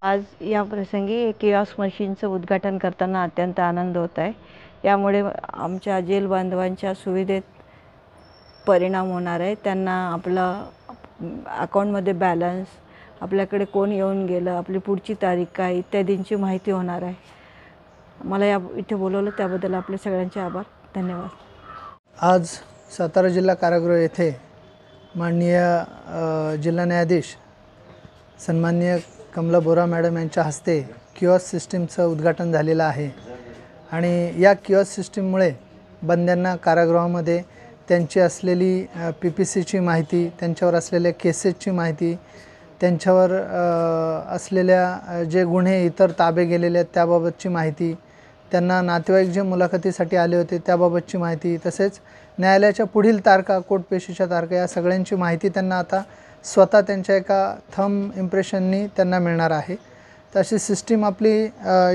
आज या प्रसंगी किऑस्क मशीनचं उद्घाटन करताना अत्यंत आनंद होत आहे। यामुळे आमच्या जेल बांधवांच्या सुविधेत परिणाम होणार आहे। त्यांना आपला अकाउंटमध्ये बॅलन्स, आपल्याकडे कोण येऊन गेलं, आपली पुढची तारीख काय इत्यादींची माहिती होणार आहे। मला या इथे बोलवलं त्याबद्दल आपले सगळ्यांचे आभार, धन्यवाद। आज सातारा जिल्हा कारागृह येथे माननीय जिल्हा न्यायाधीश सन्माननीय कमला बोरा मॅडम यांच्या हस्ते किऑस्क सिस्टीमचं उद्घाटन झालेलं आहे आणि या किऑस्क सिस्टीममुळे बंद्यांना कारागृहामध्ये त्यांची असलेली PPCची माहिती, त्यांच्यावर असलेल्या केसेसची माहिती, त्यांच्यावर असलेल्या जे गुन्हे इतर ताबे गेलेले आहेत त्याबाबतची माहिती, त्यांना नातेवाईक जे मुलाखतीसाठी आले होते त्याबाबतची माहिती, तसेच न्यायालयाच्या पुढील तारखा, कोर्टपेशीच्या तारखा या सगळ्यांची माहिती त्यांना आता स्वतः त्यांच्या एका थंब इम्प्रेशननी त्यांना मिळणार आहे। तर अशी सिस्टीम आपली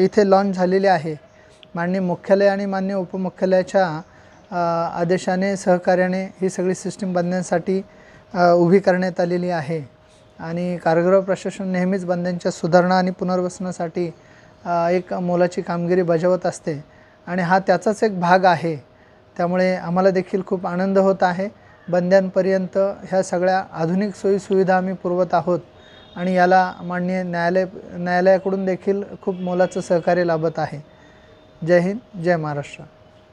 इथे लॉन्च झालेली आहे। माननीय मुख्यालय आणि माननीय उपमुख्यालयाच्या आदेशाने, सहकार्याने ही सगळी सिस्टीम बंद्यांसाठी उभी करण्यात आलेली आहे आणि कारागृह प्रशासन नेहमीच बंद्यांच्या सुधारणा आणि पुनर्वसनासाठी एक मोलाची कामगिरी बजावत असते आणि हा त्याचाच एक भाग आहे। त्यामुळे आम्हाला देखील खूप आनंद होत आहे। बंद्यांपर्यंत ह्या सगळ्या आधुनिक सोयीसुविधा आम्ही पुरवत आहोत आणि याला माननीय न्यायालयाकडून देखील खूप मोलाचं सहकार्य लाभत आहे। जय हिंद, जय महाराष्ट्र।